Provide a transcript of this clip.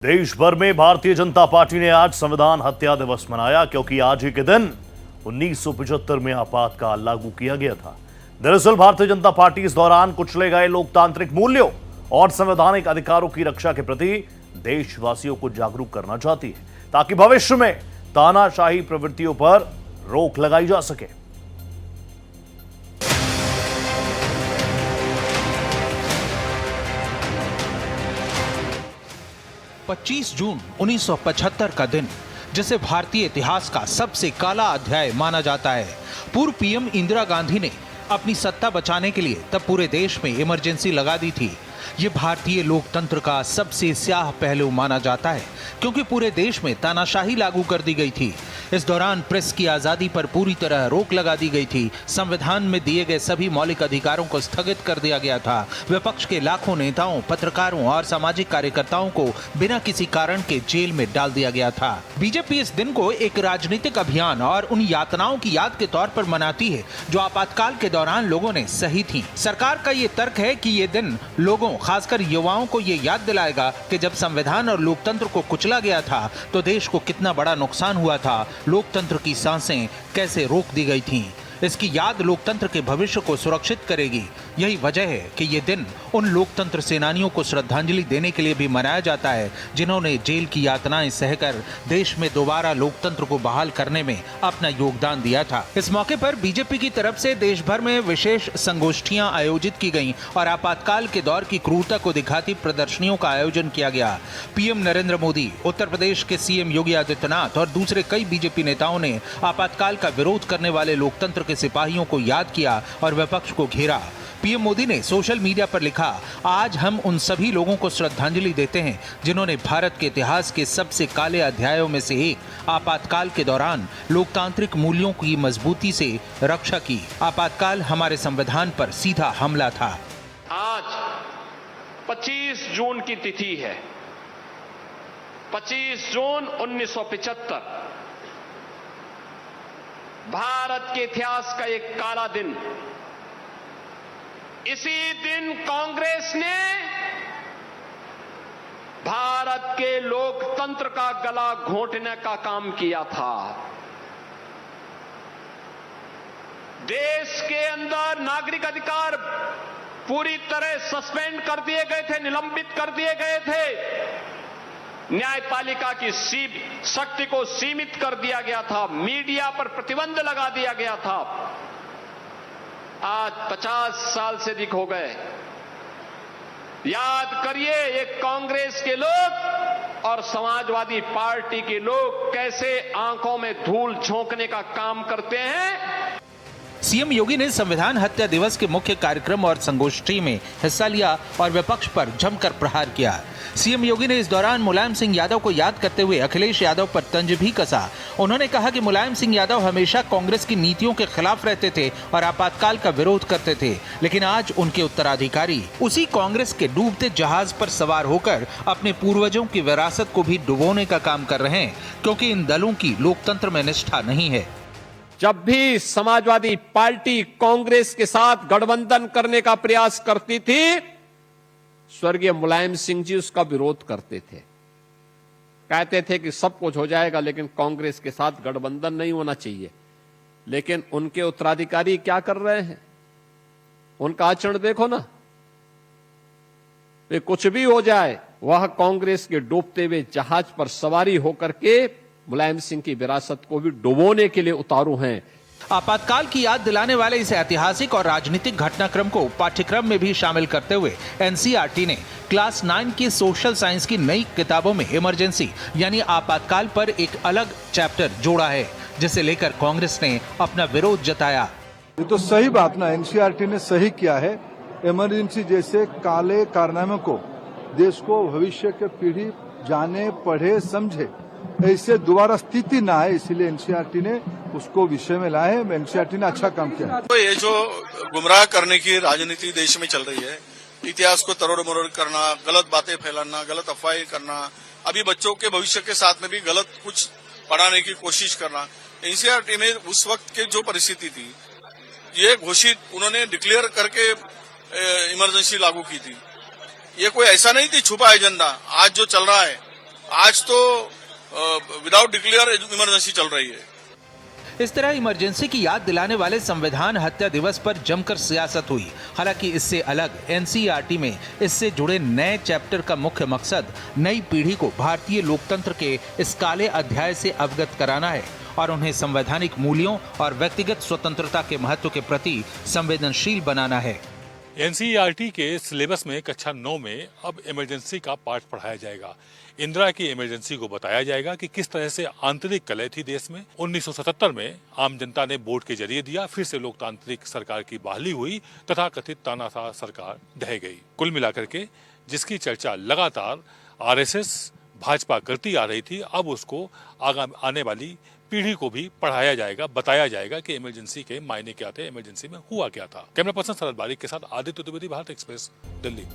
देश भर में भारतीय जनता पार्टी ने आज संविधान हत्या दिवस मनाया क्योंकि आज ही के दिन 1975 में आपातकाल लागू किया गया था। दरअसल भारतीय जनता पार्टी इस दौरान कुचले गए लोकतांत्रिक मूल्यों और संवैधानिक अधिकारों की रक्षा के प्रति देशवासियों को जागरूक करना चाहती है ताकि भविष्य में तानाशाही प्रवृत्तियों पर रोक लगाई जा सके। 25 जून 1975 का दिन, जिसे भारतीय इतिहास का सबसे काला अध्याय माना जाता है। पूर्व पीएम इंदिरा गांधी ने अपनी सत्ता बचाने के लिए तब पूरे देश में इमरजेंसी लगा दी थी। ये भारतीय लोकतंत्र का सबसे स्याह पहलू माना जाता है क्योंकि पूरे देश में तानाशाही लागू कर दी गई थी। इस दौरान प्रेस की आजादी पर पूरी तरह रोक लगा दी गई थी। संविधान में दिए गए सभी मौलिक अधिकारों को स्थगित कर दिया गया था। विपक्ष के लाखों नेताओं, पत्रकारों और सामाजिक कार्यकर्ताओं को बिना किसी कारण के जेल में डाल दिया गया था। बीजेपी इस दिन को एक राजनीतिक अभियान और उन यातनाओं की याद के तौर पर मनाती है जो आपातकाल के दौरान लोगों ने सही थी। सरकार का ये तर्क है कि ये दिन लोगों, खासकर युवाओं को ये याद दिलाएगा कि जब संविधान और लोकतंत्र को कुचला गया था तो देश को कितना बड़ा नुकसान हुआ था, लोकतंत्र की सांसें कैसे रोक दी गई थीं। इसकी याद लोकतंत्र के भविष्य को सुरक्षित करेगी। यही वजह है कि ये दिन उन लोकतंत्र सेनानियों को श्रद्धांजलि देने के लिए भी मनाया जाता है जिन्होंने जेल की यातनाएं सहकर देश में दोबारा लोकतंत्र को बहाल करने में अपना योगदान दिया था। इस मौके पर बीजेपी की तरफ से देश भर में विशेष संगोष्ठियां आयोजित की गईं और आपातकाल के दौर की क्रूरता को दिखाती प्रदर्शनियों का आयोजन किया गया। पीएम नरेंद्र मोदी, उत्तर प्रदेश के सीएम योगी आदित्यनाथ और दूसरे कई बीजेपी नेताओं ने आपातकाल का विरोध करने वाले लोकतंत्र के सिपाहियों को याद किया और विपक्ष को घेरा। पीएम मोदी ने सोशल मीडिया पर लिखा, आज हम उन सभी लोगों को श्रद्धांजलि देते हैं जिन्होंने भारत के इतिहास के सबसे काले अध्यायों में से एक आपातकाल के दौरान लोकतांत्रिक मूल्यों की मजबूती से रक्षा की। आपातकाल हमारे संविधान पर सीधा हमला था। आज 25 जून की तिथि है। 25 जून 1975 भारत के इतिहास का एक काला दिन। इसी दिन कांग्रेस ने भारत के लोकतंत्र का गला घोंटने का काम किया था। देश के अंदर नागरिक अधिकार पूरी तरह सस्पेंड कर दिए गए थे, निलंबित कर दिए गए थे। न्यायपालिका की शक्ति को सीमित कर दिया गया था। मीडिया पर प्रतिबंध लगा दिया गया था। आज 50 साल से अधिक हो गए। याद करिए, ये कांग्रेस के लोग और समाजवादी पार्टी के लोग कैसे आंखों में धूल झोंकने का काम करते हैं। सीएम योगी ने संविधान हत्या दिवस के मुख्य कार्यक्रम और संगोष्ठी में हिस्सा लिया और विपक्ष पर जमकर प्रहार किया। सीएम योगी ने इस दौरान मुलायम सिंह यादव को याद करते हुए अखिलेश यादव पर तंज भी कसा। उन्होंने कहा कि मुलायम सिंह यादव हमेशा कांग्रेस की नीतियों के खिलाफ रहते थे और आपातकाल का विरोध करते थे, लेकिन आज उनके उत्तराधिकारी उसी कांग्रेस के डूबते जहाज पर सवार होकर अपने पूर्वजों की विरासत को भी डुबोने का काम कर रहे हैं क्योंकि इन दलों की लोकतंत्र में निष्ठा नहीं है। जब भी समाजवादी पार्टी कांग्रेस के साथ गठबंधन करने का प्रयास करती थी, स्वर्गीय मुलायम सिंह जी उसका विरोध करते थे। कहते थे कि सब कुछ हो जाएगा लेकिन कांग्रेस के साथ गठबंधन नहीं होना चाहिए। लेकिन उनके उत्तराधिकारी क्या कर रहे हैं, उनका आचरण देखो ना। वे कुछ भी हो जाए, वह कांग्रेस के डूबते हुए जहाज पर सवारी होकर के मुलायम सिंह की विरासत को भी डुबोने के लिए उतारू हैं। आपातकाल की याद दिलाने वाले इस ऐतिहासिक और राजनीतिक घटनाक्रम को पाठ्यक्रम में भी शामिल करते हुए एनसीईआरटी ने क्लास 9 की सोशल साइंस की नई किताबों में इमरजेंसी यानी आपातकाल पर एक अलग चैप्टर जोड़ा है, जिसे लेकर कांग्रेस ने अपना विरोध जताया। ये तो सही बात ना, एनसीईआरटी ने सही किया है। इमरजेंसी जैसे काले कारनामे को देश को भविष्य के पीढ़ी जाने, पढ़े, समझे, ऐसे दोबारा स्थिति ना है, इसलिए एनसीईआरटी ने उसको विषय में लाए। एनसीईआरटी ने अच्छा काम किया। तो ये जो गुमराह करने की राजनीति देश में चल रही है, इतिहास को तरोड़ मरोड़ करना, गलत बातें फैलाना, गलत अफवाहें करना, अभी बच्चों के भविष्य के साथ में भी गलत कुछ पढ़ाने की कोशिश करना। एनसीईआरटी में उस वक्त की जो परिस्थिति थी, ये घोषित उन्होंने डिक्लेयर करके इमरजेंसी लागू की थी। ये कोई ऐसा नहीं थी छुपा एजेंडा। आज जो चल रहा है आज तो विदाउट डिक्लेयर इमरजेंसी चल रही है। इस तरह इमरजेंसी की याद दिलाने वाले संविधान हत्या दिवस पर जमकर सियासत हुई। हालांकि इससे अलग एनसीईआरटी में इससे जुड़े नए चैप्टर का मुख्य मकसद नई पीढ़ी को भारतीय लोकतंत्र के इस काले अध्याय से अवगत कराना है और उन्हें संवैधानिक मूल्यों और व्यक्तिगत स्वतंत्रता के महत्व के प्रति संवेदनशील बनाना है। एनसीईआरटी के सिलेबस में कक्षा 9 में अब इमरजेंसी का पाठ पढ़ाया जाएगा। इंदिरा की इमरजेंसी को बताया जाएगा कि किस तरह से आंतरिक कलह थी देश में। 1977 में आम जनता ने वोट के जरिए दिया, फिर से लोकतांत्रिक सरकार की बहाली हुई तथा कथित तानाशाह सरकार ढह गई। कुल मिलाकर के जिसकी चर्चा लगातार आरएसएस भाजपा करती आ रही थी, अब उसको आने वाली पीढ़ी को भी पढ़ाया जाएगा, बताया जाएगा कि इमरजेंसी के मायने क्या थे, इमरजेंसी में हुआ क्या था। कैमरा पर्सन शरद बारिक के साथ आदित्य द्विवेदी, भारत एक्सप्रेस, दिल्ली।